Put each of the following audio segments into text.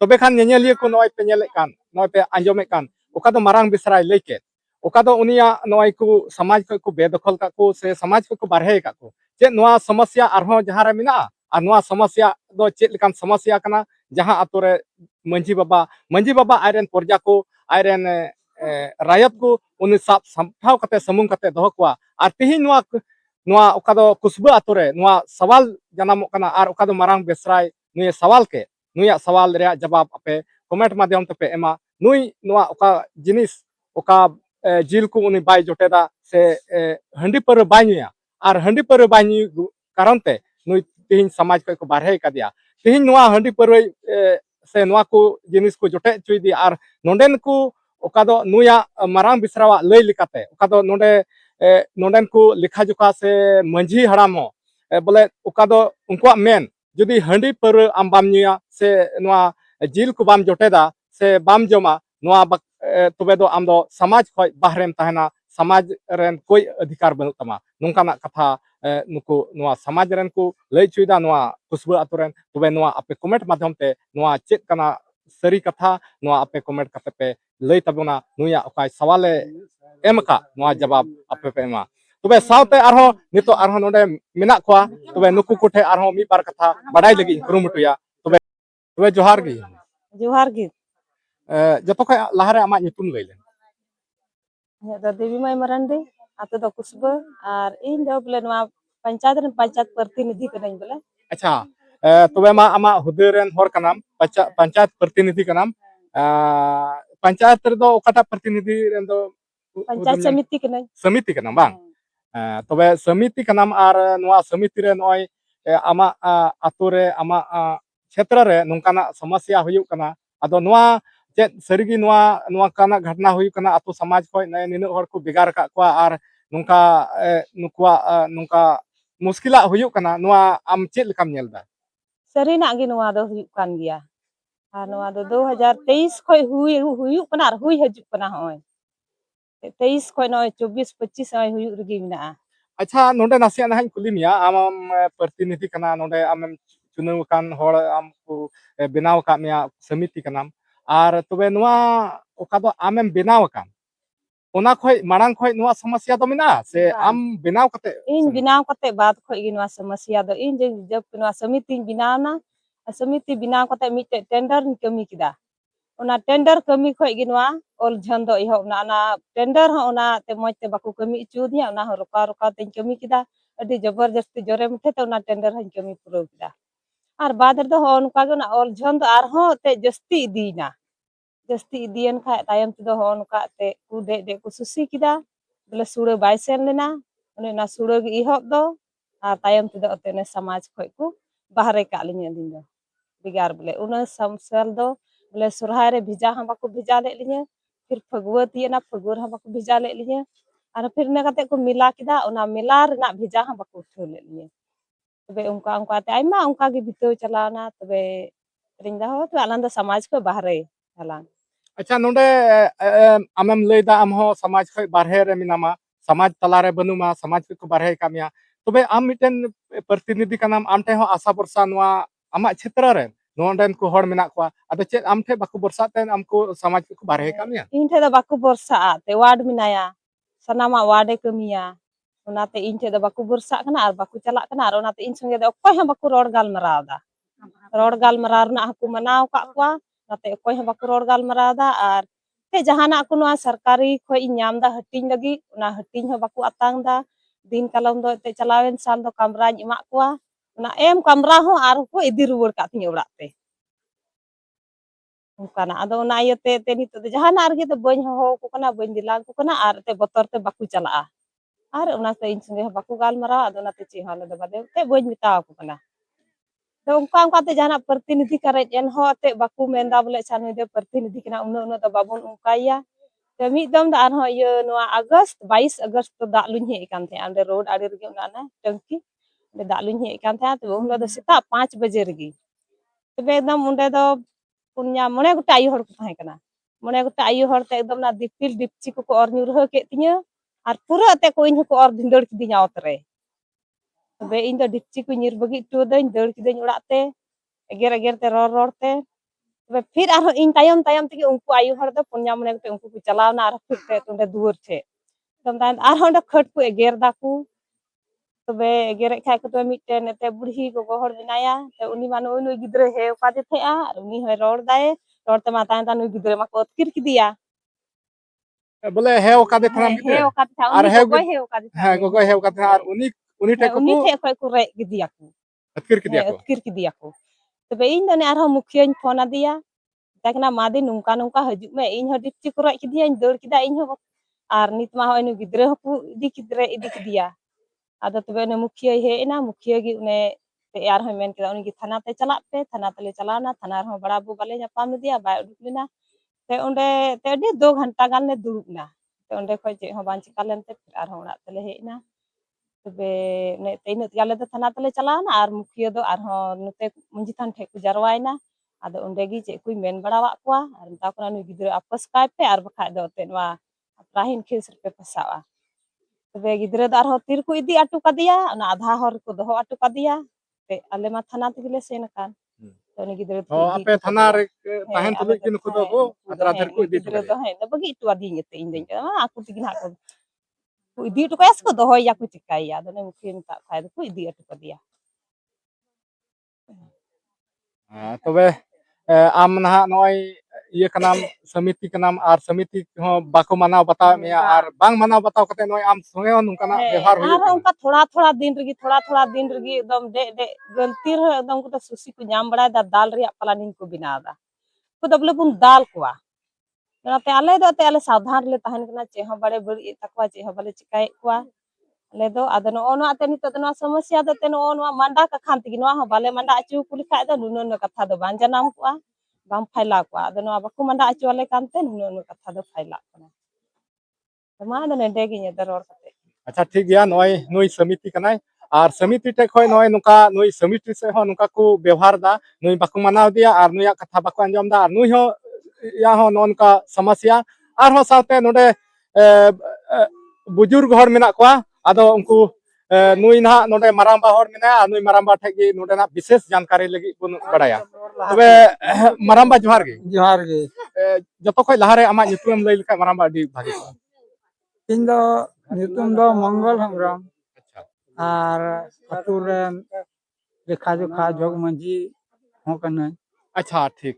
तबे खान नेनेलिया को नय पे नेले कान नय पे आंजोमे कान ओका दो मारांग बिसराय लेके ओका दो उनिया नय को समाज को बेदखल का को से समाज को बारहे का को चे नोआ समस्या आरहो जहां रे मिना आ नोआ समस्या दो चे लेकान समस्या कना जहां आतो रे मंजी बाबा आयरन प्रजा को आयरन रायत को उनि साब संभाव कते समूंग कते दोह कोआ आर तिहि नोआ नोआ ओका दो कुसबा आतो रे नोआ सवाल जनामो कना आर ओका दो मारांग बिसराय नुय सवाल के नुया सवाल रे जवाब आपे कमेंट माध्यम ते एमा नुई नोआ ओका जिनिस ओका जिल को उनि बाय जोटेदा से हंडी पर बायनिया आर हंडी पर बायनी कारण ते नुई तिहिन समाज को बारहे का दिया तिहिन नोआ हंडी पर से नोआ को जिनिस को जोटे चुईदी आर नोंडेन को ओका दो नुया मारांग बिसरावा लय लिकाते ओका दो नोंडेन को लिखा जुका से मंझी हरामो बोले ओका दो उनको मेन जुदी हंडी पर आम बाम नुया से नोआ जिल को बाम जोटेदा से बाम जमा नोआ तबे दो आम दो समाज खय बाहरेम तहना समाज रेन कोई अधिकार बनु तमा नोंकाना कथा नुको नोआ समाज रेन को लय चुईदा नोआ कुसबा अतुरेन तबे नोआ आपे कमेंट माध्यम ते नोआ चेक कना सरी कथा नोआ आपे कमेंट कते पे लय तबना नुया ओकाय सवाले एमका नोआ जवाब आपे पे एमा तबे सावते आरहो नितो आरहो नोडे मिना कोआ तबे नुकु कोठे आरहो मी बार कथा बाडाय लगी कुरुमुटुया तबे जोहार गी जोहार गी जतो खय लाहारे आमा nyutum लय लेन ᱫᱚ ᱫᱮᱵᱤ ᱢᱟᱭ ᱢᱟᱨᱟᱱᱰᱤ ᱟᱛᱳ ᱫᱚ ᱠᱩᱥᱵᱟᱹ ᱟᱨ ᱤᱧ ᱫᱚ ᱵᱚᱞᱮ ᱱᱚᱣᱟ ᱯᱚᱧᱪᱟᱭᱮᱛ ᱨᱮᱱ ᱯᱚᱧᱪᱟᱭᱮᱛ ᱯᱨᱚᱛᱤᱱᱤᱫᱷᱤ ᱠᱟᱹᱱᱟᱹᱧ ᱵᱚᱞᱮ अच्छा तबे मा आमा हुदे रेन हर कनाम पंचायत प्रतिनिधि कनाम पंचायत रे दो ओकाटा प्रतिनिधि रेन दो पंचायत समिति कनाई समिति कनाम बांग तबे समिति कनाम आर नोआ समिति रे नय आमा आतो रे आमा क्षेत्र रे नोंकाना समस्या हुयुक कना आदो नोआ चे सरीगी नोआ नोआ काना घटना हुयुक कना आतो समाज खय निनु हर को बिगार का को आर नोंका नुकुआ नोंका मुश्किला हुयुक कना नोआ आम चेक लेकाम नेलदा सरीना गे नोआ दो हुयुक कान गिया आर नोआ दो 2023 खय हुयुक कना आर हुई हजुक कना होय 23 खय नय 24 25 होय हुयुक रगी मिना अच्छा नोंडे नासिया नहाई कुली मिया आम प्रतिनिधि कना नोंडे आम चुनाव कान होड़ आम को बेनाव का मिया समिति कनाम आर तबे नोआ ओका दो आमेम बेनाव कान ओना खय मारांग खय नोआ समस्या दो मिना से आम बेनाव कते इन बिनाव कते बाद खय गे नोआ समस्या दो इन जब नोआ समिति बिनावना समिति बिनाव कते मिटे टेंडर कमी किदा ओना टेंडर कमी खय गे नोआ ओल झन दो इहो ना टेंडर हो ओना ते मजते बाकू कमी इचुदिया ओना हो रोका रोका ते कमी किदा अडी जबरदस्ती जोरे मुठे ते ओना टेंडर हन कमी पुरो किदा आर बाद रे दो हो ओनका गे ना ओल झन दो आर हो ते जस्ती इदीना जस्ती इदियन खा तायम ते दो हो ओनका ते कु दे को सुसी किदा बोले सुड़े बाय सेन लेना ओने ना सुड़े गे इहो दो आर तायम ते दो ओते समाज खय को बाहरे का लिnya दिन दो बिगार बोले उन समसल दो बोले सुरहाय रे भिजा हम बाको भिजा ले लिnya फिर फगुआ तियना फगुर हम बाको भिजा ले लिnya आर फिर ने कते को मिला किदा ओना मिला रेना भिजा हम बाको उठो ले लिnya तबे उनका उनका ते आइमा उनका गे बितो चलाना तबे रिंदा हो तो आनंद समाज को बाहरे हलां अच्छा नोंडे आमेम लैदा आम हो समाज खय बारहे रे मिनामा समाज तलारे बनुमा समाज को बारहे का मिया तबे आम मिटेन प्रतिनिधि कनाम आमटे हो आशा बरसा नोआ आमा क्षेत्र रे नोंडेन को हड़ मिना को आदो चे आमठे बाको बरसा तेन आमको समाज को बारहे का मिया इन ठे दो बाको बरसा ते वार्ड मिनाया सनामा वार्डे कमिया ओनाते इन ठे दो बाको बरसा कना आर बाको चला कना आर ओनाते इन संगे दो कोय हम बाको रोड गाल मरावदा रोड गाल मरार ना हकु मनाव का को नाते कोय हम बाको रोड गाल मरावदा आर ते जहाना को नोआ सरकारी खोय ᱧᱟᱢदा हटिंग लगी ओना हटिंग हो बाको अतांगदा दिन कलम दो ते चलावेन साल दो कमरा इमा को ओना एम कमरा हो आर को इदी रुवर का तिन ओड़ा ते उनकाना आदो ओना इयते ते नितो दो जहाना आरगे तो बñ हो को कना बñ दिला को कना आर ते बतर ते बाको चला आर ओना ते इन संगे बाको गाल मरा आदो ना ते ची हाले दो बादे ते बñ मिताव को कना तो उनका ते जाना प्रतिनिधि करे एन हो ते बाको मेंदा बोले सानु दे प्रतिनिधि कना उन उन तो बाबन उनकाया ते मिदम दा हो ये नोआ अगस्त 22 अगस्त तो दा लुñ हे कान थे आंदे रोड आड़े रगे ओना ना टंकी दा लुñ हे कान थे तो उन दो सेता 5 बजे रगी तबे एकदम उंडे दो पुन्या मने गोटे आयु हड़ को थाहे कना मने गोटे आयु हड़ ते एकदम ना दिपिल डिपची को और न्यूरह के तिया आर पूरा ते को इन को और धिंदड़ किदिया ओतरे तबे इन दो डिपची को न्यूर बगी टो दई दड़ किदिन उड़ा ते एगर एगर ते रोर रोर ते तबे फिर आरो इन तायम तायम तगे उनको आयु हर दो पुन्या मने ते उनको को चलावना आरो फिर ते तुंडे दुवर छे तम तान आरो ओंडे खट को एगेर दाकू तबे एगेरे खाय को तो मिटन ते बुढ़ी गोगो हर बिनाया ते उनी मानो उनी गिद्रे हे कादे थेआ आर उनी होय रोड दाए रोड ते माता तान उनी गिद्रे मा को अतकिर किदिया बोले हे ओकादे थाना हे गिद्रे ओकादे था और उनी हे गोगो हे ओकादे था हाँ गोगो हे ओकादे और उनी हे टेको उनी को ठे खय को रे गिदिया को अतकिर हे किदिया को अतकिर किदिया को तबे इन दने आरो मुखिया फोन आदिया ताकना मादी नुंका नुंका हजू में इन हो डिप्टी को रख किदिया इन दौड़ किदा इन हो आर नित मा होय नु गिद्रे हो इदी किदिया आदो तबे ने मुखिया हे ना मुखिया गी ने ते यार हो मेन के उनी थाना ते चला पे थाना तले चलाना थाना हो बड़ा बु बाले जापाम दिया बाय उडुक लेना ते ओंडे ते अडी 2 घंटा गान ले दुड़ुबना ते ओंडे खय जे हो बान चिका लेनते आर हो ओड़ा तले हेना तबे ने तेन याले तो थाना तले चलाना आर मुखिया दो आर हो नते मुंजी थान ठे को जरवायना आदो ओंडे गी चे कुई मेन बड़ा वाक्वा आर ता कोना नु गिद्रे आपस काय पे आर बखा दो ते नवा राहिन खेस पे फसावा तबे गिद्रे दार हो तिर को इदी अटू कदिया ना आधा हर को दो अटू कदिया ते आले मा थाना तगले सेन कान तो उनी गिद्रे हो को इदी आपे टू थाना कदिया रे हे ताहन आले तुलुज तो की नुकु दो को नुकु दो अतरा हे धर को नुई इदी गिद्रे ठुकरे दो हे तो बगी टू आदी ते इन देन आकु तिगिन हाको को इदी टू कयस को दो या को चिकाया दने मुखिया ता फाय को इदी अटू कदिया तबे आम ना नय ये कनाम समिति कनाम और समिति हो बाको मनाव बताव मिया और बांग मनाव बताव कते नय आम संगे नुकना व्यवहार हुयु आरो कना उनका थोड़ा थोड़ा दिन रगी एकदम दे गलती रह एकदम को तो सुसी को नाम बड़ा दा दाल रिया प्लानिंग को बिनादा को दबले बुन दाल कोआ ते आले सावधान ले तहन कना चे हो बड़े बड़ी तकवा चे हो बले चिकाय कोआ ले दो आदो नो नो आते नितो नो समस्या दो ते नो नो मांडा का खान तिगी नो हो बाले मांडा अचु कुली खाय दो नुनो नो कथा दो बांजा नाम कोआ बाम फाइला कोआ आदो नो बाकु मांडा अचु वाले कानते नुनो नो कथा दो फाइला कना तो मा दने डेगी ने दरोर कते अच्छा ठीक गया नय नुई समिति कनाय और समिति टे खय नय नुका नुई समिति से हो नुका को व्यवहार दा नुई बाको मनाव दिया और नुया कथा बाको अंजम दा और नुई हो या हो नोनका समस्या और हो साथे नोडे बुजुर्ग हर मेना कोआ आदो उनको नुई ना नोडे मारांबा हर मेना नुई मारांबा ठेगी नोडे ना विशेष जानकारी लगी बुन बड़ाया तबे मारांबा जोहार गे जतो खय लहारे आमा युतुम लई लका मारांबा दी भागी ᱤᱧ ᱫᱚ ᱧᱩᱛᱩᱢ ᱫᱚ ᱢᱚᱝᱜᱚᱞ ᱦᱮᱢᱵᱨᱚᱢ ᱟᱨ ᱟᱹᱛᱩ ᱨᱮᱱ ᱞᱮᱠᱷᱟ ᱡᱚᱠᱷᱟ ᱡᱚᱜᱽ ᱢᱟᱺᱡᱷᱤ ᱦᱚᱸ ᱠᱟᱹᱱᱟᱹᱧ। अच्छा ठीक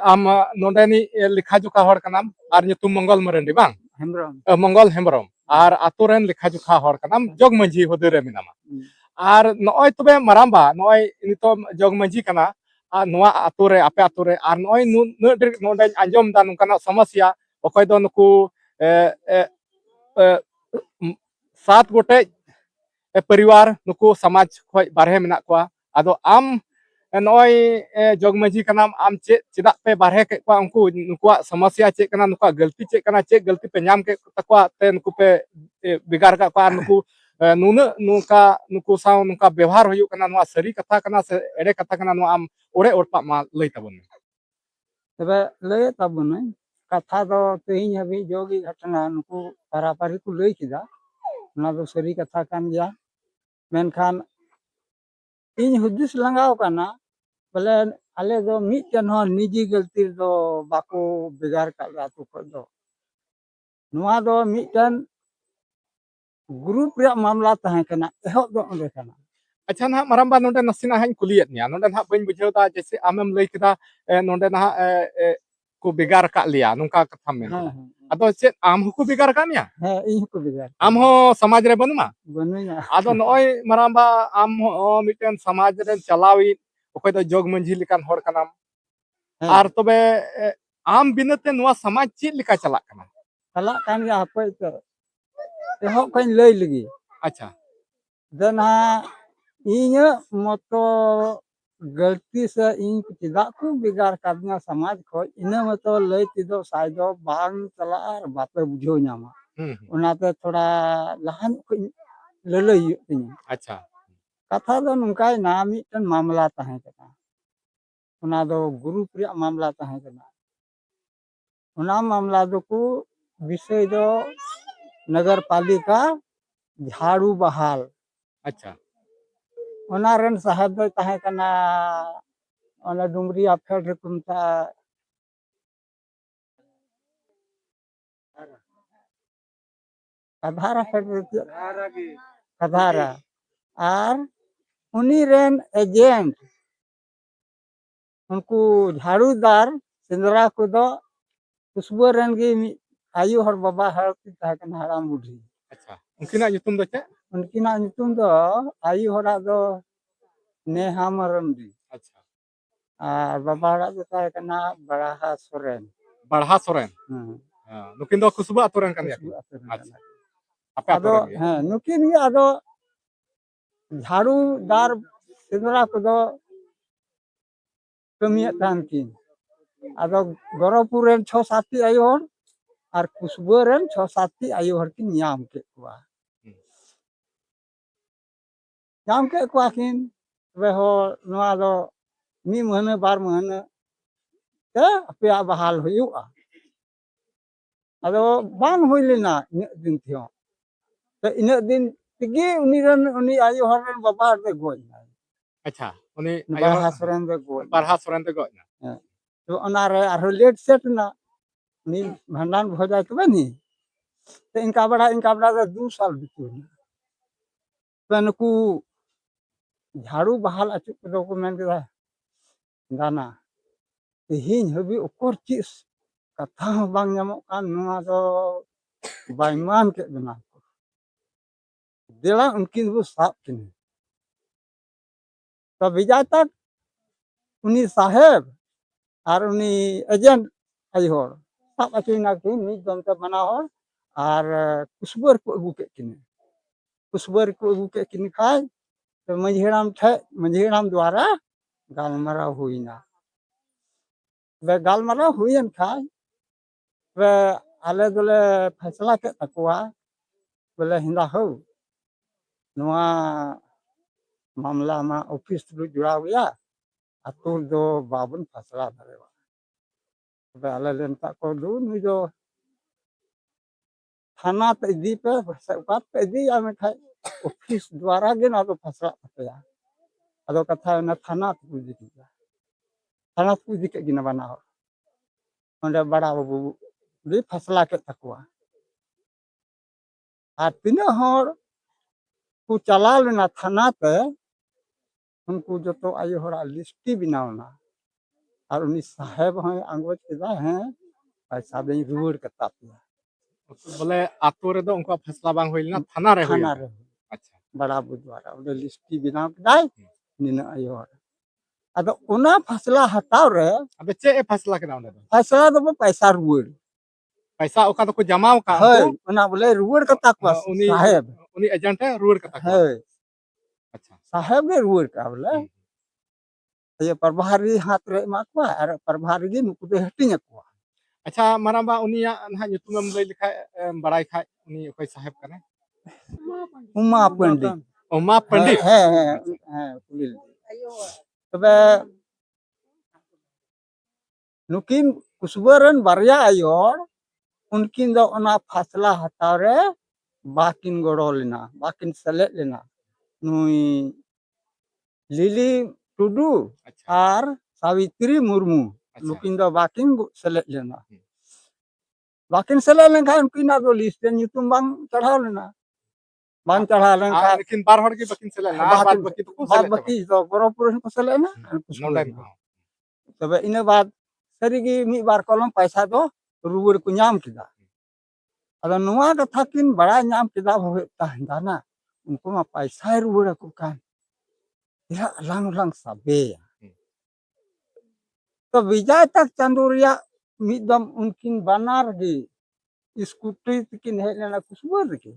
आम नोडेनी लिखा जुखा हर कनाम और ᱧᱩᱛᱩᱢ मंगल मरंडी बांग हेमब्रम मंगल हेमब्रम और आतु रेन लिखा जुखा हर कनाम जग मंझी होदे रे मिनामा और नय तबे मारांबा नय नितो जग मंझी कना और नोआ आतु रे आपे आतु रे और नय नड नोडे आंजम दा नुकाना समस्या अकय दो नुकु 7 गोटे परिवार नुकु समाज खय बारहे मेना कोआ आदो आम नय जग मंझी कनाम आम चेदा पे बारहे के कोआ उनको नुकुआ समस्या चे कना नुकुआ गलती चे कना चे गलती पे नाम के तकुआ ते नुकु पे बिगार का कोआ नुकु नुन नुका नुकु साव नुका व्यवहार हुयु कना नुआ सरी कथा कना से एड़े कथा कना नुआ आम ओड़े ओड़पा मा लई तबन तबे लय ताबुनई कथा दो तेहिं हबी जोगी घटना नुकु पारापारी को लई किदा ना दो सरी कथा कान गया मेनखान इन हुदिस लगाव काना बोले आले दो मिटन हो निजी गलती दो बाको बेगार का आतु को दो नुआ दो मिटन ग्रुप रे मामला तहे कना एहो दो ओंडे कना अच्छा ना मारांबा नोंडे नसीना हाइन कुलियत निया नोंडे ना बइन बुझेवदा जैसे आमेम लई किदा नोंडे ना को बिगार का लिया नुका कथा मेन अदो चेत आम हुकु बिगार का निया है इन को बेगार आम हो समाज रे बनुमा बनुया आदो नय मारांबा आम हो मिटन समाज रे चलावी ओकय दो जग मंझी लिकान हर कनाम और तबे आम बिनते नुआ समाज चेत लिका चला कना चला कान गया हपय तो एहो कइन लई लगी अच्छा देना इन मतो गलती से इन चिदा को बिगार करना समाज को इन मतो लई तिदो साइदो बांग चला और बात बुझो नामा उनाते थोड़ा लहान को ललई तिन अच्छा कथा दो नुकाय ना मिटन मामला तहे कना उना दो ग्रुप रे मामला तहे कना उना मामला दो को विषय दो नगर पालिका झाड़ू बहाल अच्छा उना रन साहब दो तहे कना ona dungri apel rekumta kadhara fel kadhara ar uni ren agent unku झाड़ूदार Shendra को दो खुशबू ren gi ayu hor baba hor ki tahan kana haram budhi अच्छा उनकिना nyutum do cek unkina nyutum do ayu hora do neha marandi अच्छा ar baba hora do tahan kana baraha soren बढ़ा सोरेन नुकिन दो खुशबू अतुरन kan ya खुशबू aturan अच्छा kana apa ado aturan ya nukin gi ado झाड़ूदार Shendra को दो kamiya tahan kin ado gorapur ren 6-7 ayu hor ar Khushboo ren 6-7 ayu hor kin nyam ke kuwa nyam ke kuwa kin be ho noa do mi mahana bar mahana te apya bahal huyuga ado bang hui lena ina din thio te ina din tigi uni ayu hor ren baba hor de goj na अच्छा उनी barha soren de goj बढ़ा Soren te go na to onare arho late set na ni bhandan bhojai to bani te inka bada de 2 साल bitu pe nuku झाड़ू बहाल अचुक को को main केदा गाना तेहिन हबी ओकर चिस कथा हो बांग ᱧᱟᱢᱚᱜ kan नोआ दो बायमान के बना देला उनकिन वो साफ किने तो विजय तक उनी साहेब और उनी एजेंट आई होर साफ अचुना कि मी दमते बना होर और कुसबर को अगु के किने कुसबर को अगु के किने खाय तो मंझेराम द्वारा गालमरा हुईना वे गालमरा हुईन खाय वे आले दोले फैसला के तकुआ बोले हिंदा हो नोआ मामला मा ऑफिस लो जुड़ा गया अतुल दो बाबन फैसला धरेवा वे आले लेन तको दो नु जो थाना पे इदी पे बात पे इदी या में खाय ऑफिस द्वारा गे ना तो फैसला पया अदो कथा ना थाना पुजी किया थाना पुजी के गिना बना हो onde bada babu di फैसला के तकुआ आ तीना हर को चला लेना थाना पे उनको जो तो आयु हरा लिस्टी बनावना और उनी साहेब हैं अंगोज केदा हैं पैसा दे रुवर कता पिया बोले आतो रे दो उनका फैसला बांग होइलना थाना रे थाना होइल रे अच्छा बड़ा बुधवार उडे लिस्टी बनाव केदाय निना आयु हर अदो उना फैसला हटाव रे अबे चे ए फैसला के दाउने फैसला दो पैसा रुवर पैसा ओका तो को जमाव का है उना बोले रुवर कता को उनी साहेब उनी एजेंट है रुवर का है अच्छा साहेब ने रुवर का बोले ये प्रभारी हाथ रे माकवा और प्रभारी गे नुकु दे हटिंग को अच्छा माराबा उनिया ना nyutumam lay लिखा बड़ाई खाय उनी कोई साहेब कने उमा पंडित उमा पंडित है पुलिल तबे नुकिन कुसबरन बारिया आयोर उनकिन दो ओना फैसला हटाव रे बाकिन गड़ो लेना बाकिन सेलेट लेना नुई लिली टुडू और सावित्री मुर्मू नुकिन दो बाकिन सेलेट लेना बाकिन सेलेट लेना उनकिन दो लिस्ट nyutum bang चढ़ाव लेना bang चढ़ा लेना लेकिन बार हर की बाकिन सेलेट ना बाद बाकी तो बाद बाकी तो बरोपुर को सेलेट ना नोंडन तबे इने बाद सरीगी मी बार कलम पैसा दो रुवर को नाम किदा अदा नुआ कथा किन बड़ा नाम किदा होवे ताहंदाना उनको मा पैसा रुवर को कान या लांग लांग साबे तो विजय तक चंदुरिया मिदम उनकिन बनार गे स्कूटी किन हेलेना कुसबर के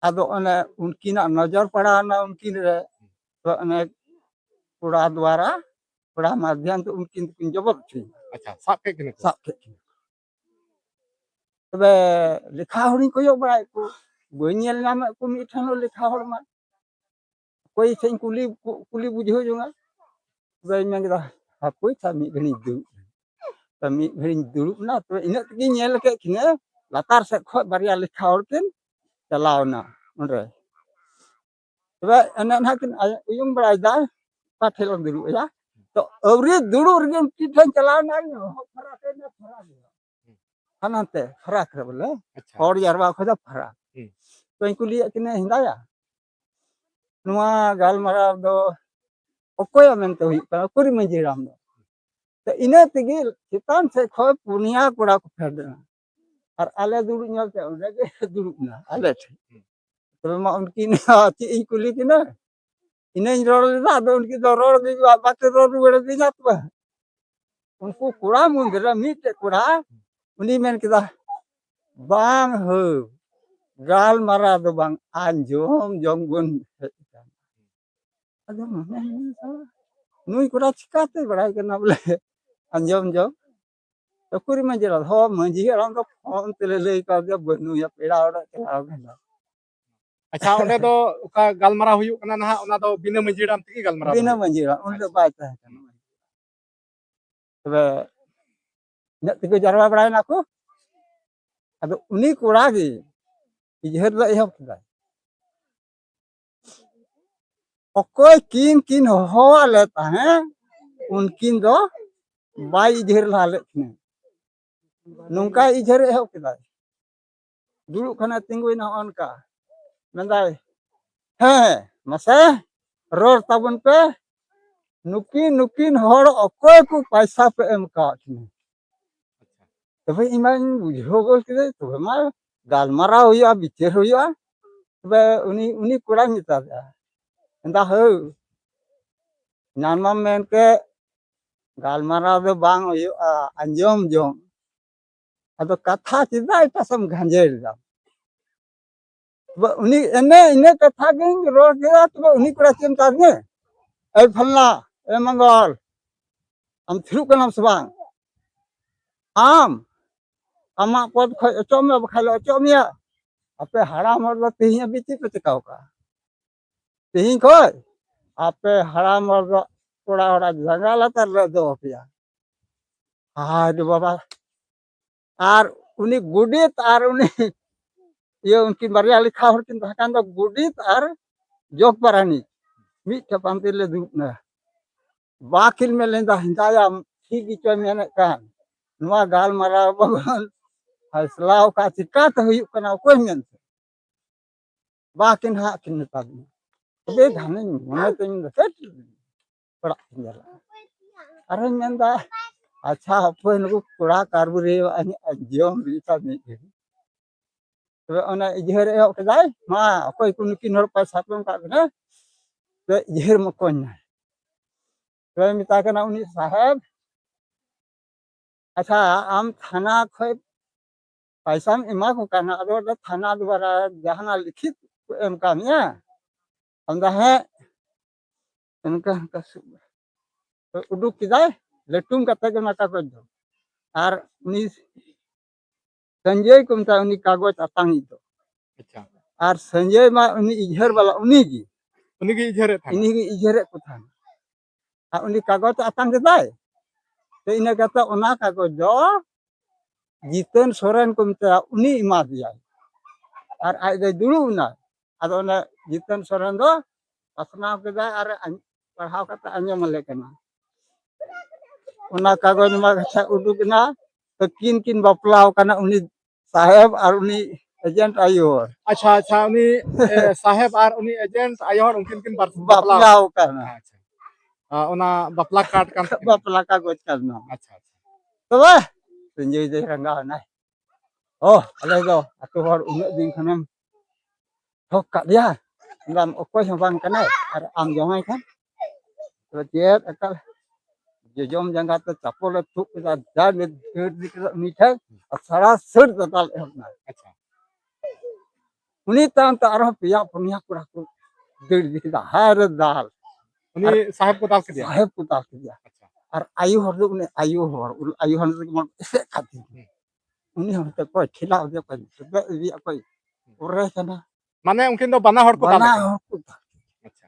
अदो अने उनकिन नजर पड़ा ना उनकिन रे तो अने पुरा द्वारा पुरा माध्यम तो उनकिन किन जवाब थी अच्छा साब के किने तबे लिखा हणी को बड़ा को बनेल नाम को मिठानो लिखा हर मा कोई से कुली बुझो जोंगा बे में दा कोई था मी घणी दु त मी घणी दुरुप ना तो इन तगी नेल के किने लातार से ख बारिया लिखा हर किन चलाव ना उनरे तबे अने ना किन उयुंग बड़ा दा पाठेल दुड़ू या तो अवरी दुड़ू रगे उनकी ठन चलाव ना फराक है ना फराक हनाते फराक रे बोले अच्छा और यारवा खदा फराक तो इनको लिए किने हिंदाया नुआ गालमारा दो ओकोया मेनते हुई का कुरी मंजी राम दो तो इने तिगी चितान से खो पुनिया कोड़ा को फेरना और आले दुड़ू ñalते उनगे दुड़ू ना आले तो मा उनकी ना ची इकुली की ना इने रोड दा दो उनकी दो रोड दी बात रोड वेड़े दी जात बा उनको कोड़ा मुंदरा मीटे कोड़ा उनी मेन किदा बांग हो गाल मारा दो बांग आंजोम जोंगुन अदो नुई कोड़ा चिकाते बड़ाई करना बोले आंजोम जो तो कुरी मंजिरा हो मंजी राम तो फोन तेले ले का दे बनु या पेड़ा ओड़ा चलाव गना अच्छा ओंडे दो उका गालमारा हुयु कना ना ओना दो बिना मंजिराम तकी गालमारा बिना मंजिरा उन दो बात है तबे न तिको जरवा बड़ाई ना को अदो उनी कोड़ा गी इजहर ला एहब किदा ओकोय किन किन हो आले ताहे उनकिन दो बाई इजहर लाले ने नुंका इजहर एहब किदा दुड़ू खाना तिंगुइना अनका menday he masa ror tabun pe nukin hor okoy ku paisa pe em ka kini tabe iman bujho gol kide tabe ma galmara huya bicher huya tabe uni kurang mita enda ho nanma men ke galmara do bang huya anjom jom ado katha chidai tasam ganjer da उन्हीं इन्हें कथा के road गया तो उन्हीं को चिंता ने ए फलना ए मंगल हम थिरु के नाम सबांग आम अमा पद चोमे बखालो चोमिया आपे हराम और तेही बीती पे चकाव का तेही को आपे हराम और थोड़ा थोड़ा जंगल तर दो पिया हां दे बाबा आर उन्हीं गुडित आर उन्हीं ये उनकी बारिया लिखा हो किन धकान दो गुडित आर जोक परानी मी टपांते ले दुना बाकिल में लेंदा हिंदाया ठीक इचो मेने कान नुआ गाल मारा बगन हसलाव का चिका तो हुई कना कोई मेन बाकिन हा किन तब बे धाने मने तो इन सेट पड़ा जला अरे मेंदा अच्छा अपन को कोड़ा कार्बोरे जोम बिता में तो ओना इजहर ए कदाय मा कोई कुन किन हर पैसा पेम का ना तो इजहर मकोन ना तो मिता के ना उनी साहब अच्छा आम थाना खोय पैसा एमा को करना अदो थाना द्वारा जहां लिखित एम कामिया अंदा है इनका तो उडुक किदाय लेटुम कते के नाका को दो आर उनी संजय कुमता उनी कागज अतांगी दो अच्छा आर संजय मा उनी इजहर वाला उनी की इजहर था इन्हीं की इजहर को था आ उनी कागज अतांग दाय तो इने कता ओना कागज दो जीतन सोरेन कुमता उनी इमा दिया आर आय दे दुड़ू ना आदो ना जीतन सोरेन दो असना के दाय आर पढ़ाव कता अंजम ले कना ओना कागज मा कथा उडुक ना तो किन किन बपलाव कना उनी साहेब और उनी एजेंट आयो अच्छा अच्छा उनी साहेब और उनी एजेंट आयो उनकिन किन बपलाव करना अच्छा ओना बपला काट kan बपला कागज करना अच्छा अच्छा तो बा संजय दे रंगा ना ओ अले दो aku hor unek din khanam thok ka dia ngam okoy bang kana ar am jongai kan to jet akal jom jangga to chapol thuk da dar dik mitha asara sir total ehna अच्छा uni tam ta arho piya punya kura ku dir dik da har dal उनी साहेब को डाल के दिया साहेब को डाल दिया अच्छा और आयु हर उन्हें आयु हर से खाती उन्हें हम तक कोई खिला दे कोई सुबह भी कोई उरे kana माने उनकिन तो बना हड़ को डाल बना के हर को अच्छा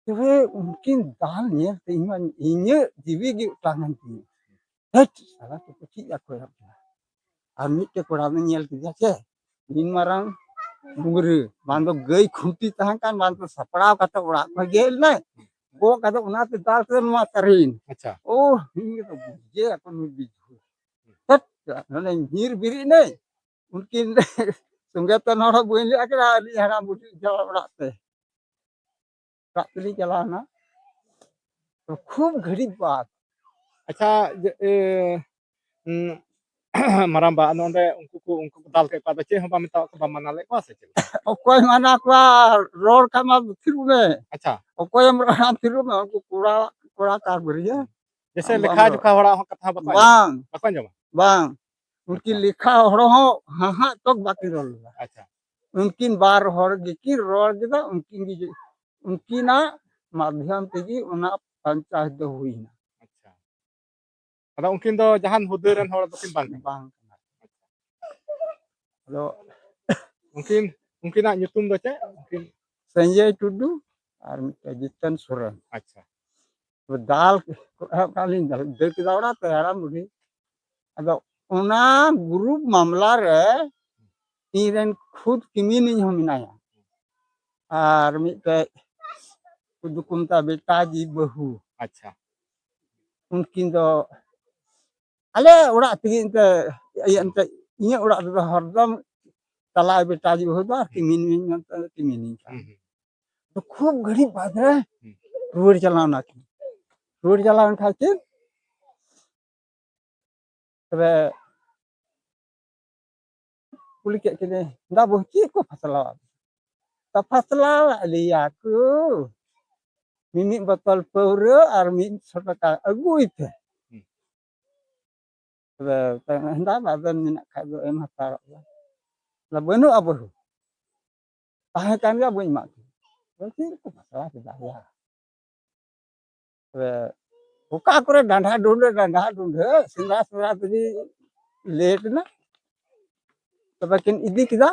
तो वे उनकी दाल ने तो इन्हें जीवी की उठान की है साला तो कुछ या कोई आदमी के कोड़ा में नियल किया के दिन मारंग बुंगरे मान तो गई खुंटी तहां कान मान तो सपड़ाव का तो उड़ा को गेल ना gua kata unat dal ke nuat tarin. अच्छा Oh, ini तो बुझे अपन बिजू तत नने नीर बिरी नहीं उनकी sungai tanah buin dia kira di hara budi jalan rate रात्रि चलाना तो खूब घड़ी बात अच्छा maramba nonde unku dal ke pada che hamba minta ke bamana le kwa se che ओकोय माना kwa रोड का मा फिरू में अच्छा ओकोय हम फिरू में उनको कूड़ा कूड़ा कार भरिया जैसे लिखा जुखा हड़ा हो कथा बांग बको जमा बांग उनकी अच्छा लिखा हड़ो हो हाँ हाँ तो बाकी रोल अच्छा उनकिन बार हड़ की रोड जदा उनकी ना माध्यम तेगी उना पंचायत दो हुई ना अच्छा ada mungkin do jahan hudur ren hor dokin bang बांग लो mungkin mungkin nak nyutum do che mungkin Sanjay Tudu और जितन सोरेन अच्छा तो दाल kali dal ke daura te haram budi ado una grup मामला रे इरेन खुद किमिनी हो मिनाया और मिटे कुदुकुमता बेटा जी बहू अच्छा उनकिन दो अले उड़ा तिगिन ते ये इने उड़ा दो हरदम तला बेटा जी बहू दो किमिनी तो खूब घड़ी बाद रे रोड चलाना की रोड चलाना खातिर तबे कुली के केने दा बहकी को फसला ता फसला लिया ku mimi botol paura ar min sotaka agui te hendak badan minak kado em hatar la bueno abu tahan kan ga bui mak berarti itu masalah tidak ya buka kure danda dunda sinda tadi late na tabakin idi kita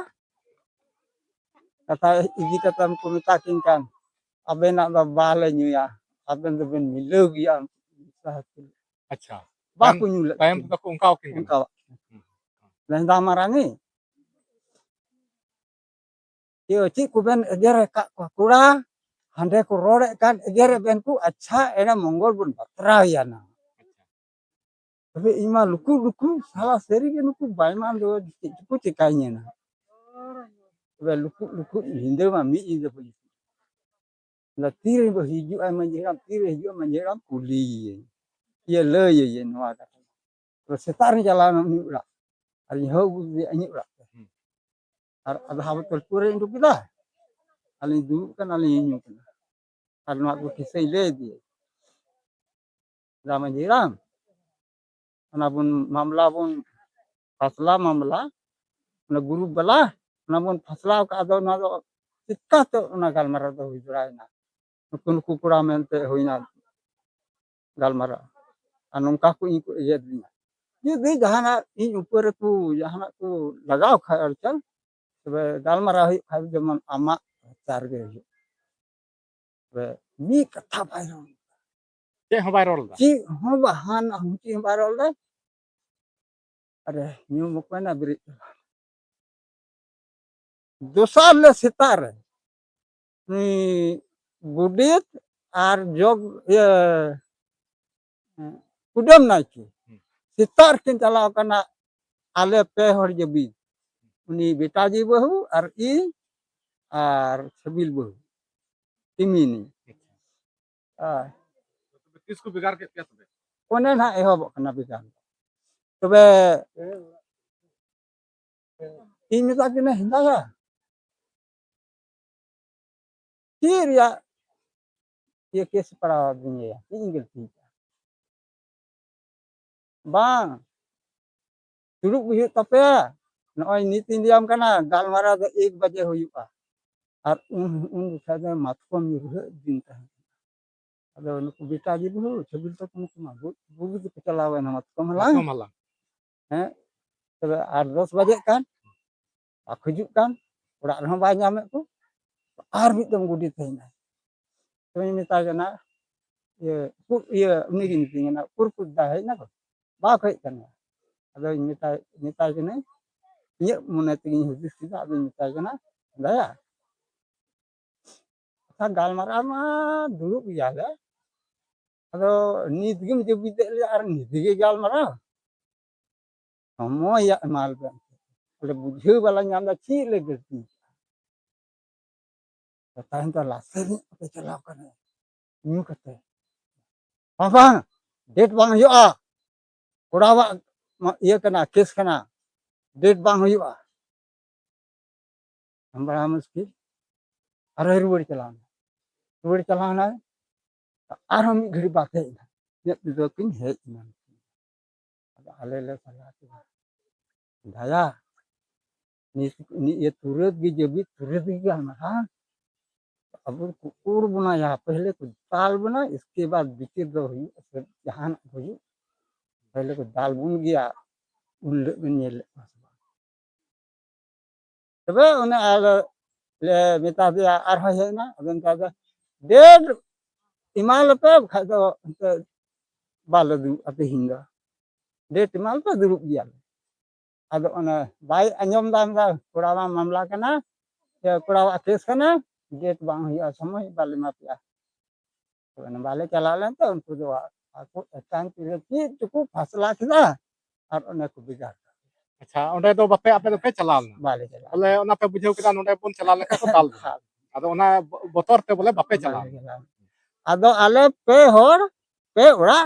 kata idi kata kumitakin kan abe nak da bale nyuya aben da ben milogi ya अच्छा baku nyula tayam to ko ungkau kin ungkau dan damarani yo cik kuben egere kak kura hande ko rore kan egere ben ku acha era mongol bun batra ya na tapi ima luku salah seri ke luku baiman do ku cikainya na be luku hinde ma mi inde pu la tire bo hiju ai manjeram puli ye le ye no ada terus setar jalan ni ura ari ho bi ani ura ada habatul pure induk kita alin dulu kan alin nyu kan karena aku kisah ile dia zaman jiram anapun mamla pun fasla mamla na guru bala namun fasla ka ado na do tikka to na galmara do hujrai na nukun kukura mente hoina galmara anong ka ku iku ye dinya ye de jahana in upar ku jahana ku lagao khai archal tebe galmara hui khai jeman ama charge be mi katha bairo che hobai rol da ci ho bahan ci bairo le अरे new मुकना ब्रि दोसार ले सितार नि गुडित are जोग ये कुडम नाकी सितार किन चलाव कना आले पे हर जबी उनी बेटाजी बहू आर ई आर छबिल बहू तिमिनी आ किसको बिगाड़ के क्या तबे कोने ना एहब कना बिगान तबे इन मिता किने हिंदाया तीर या ये केस पड़ा दुनिया इंगल ठीक bang duduk huyuk tapi noy nitin diam kana galmara do 1 baje huyuka ar sada matkom yurhe dinta ado nuku beta ji bu sebil to nuku mabut bugu tu kecelawan matkom lang malang eh tebe ar 10 baje kan aku juk kan urak rehon ba nyame ku ar mitom gudi thaina to mita kana ye ku ye uni gini tingena kurku dahai na ko ba kai kana ado mita kene ये मुने तिगी हुदिस किदा अबे मिता जना दया कथा गालमारा मा दुरुब गया अदो नीत गे मुझे बिदे ले और नीत गे गालमारा समय या माल पे बोले बुझे वाला नाम दा ची ले गलती ताहन तो लासे नि पे चलाव कने न्यू कते बाबा डेट बांग हुआ कोड़ावा ये कना केस कना डेट बांग हुआ हम बड़ा मुश्किल अरे रुड़ चलाना और हम घड़ी बातें ये तो किन है आले ले सलाह दया ni ये तुरंत भी जब भी तुरंत भी हमारा अब कुकुर बनाया पहले को दाल बना इसके बाद बिके दो हुई जहान हुई पहले को दाल बुन गया उन ले तबे उन्हें आल ले मिता दिया आर है ना अबन का डेढ़ इमाल पे खादो बाल दु अते हिंगा डेढ़ इमाल पे दुरुप गया अदो उन्हें बाई अंजम दाम दा कोड़ावा मामला कना या कोड़ावा केस कना डेट बांग हुआ समय बाले मापिया तो बाले चला लें तो उनको जो aku एकान की चुकु फसला किदा और उन्हें को बिगाड़ अच्छा ओंडे दो बापे आपे दो पे चलाल ना बाले चला बोले ओना पे बुझेउ किदा नोडे पुन चला लेका को दाल अदो ओना बोतर ते बोले बापे चला अदो आले पे होर पे ओड़ा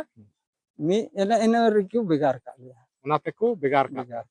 मी एने एने रिक्यू बिगाड़ का लिया ओना पे को बेगार का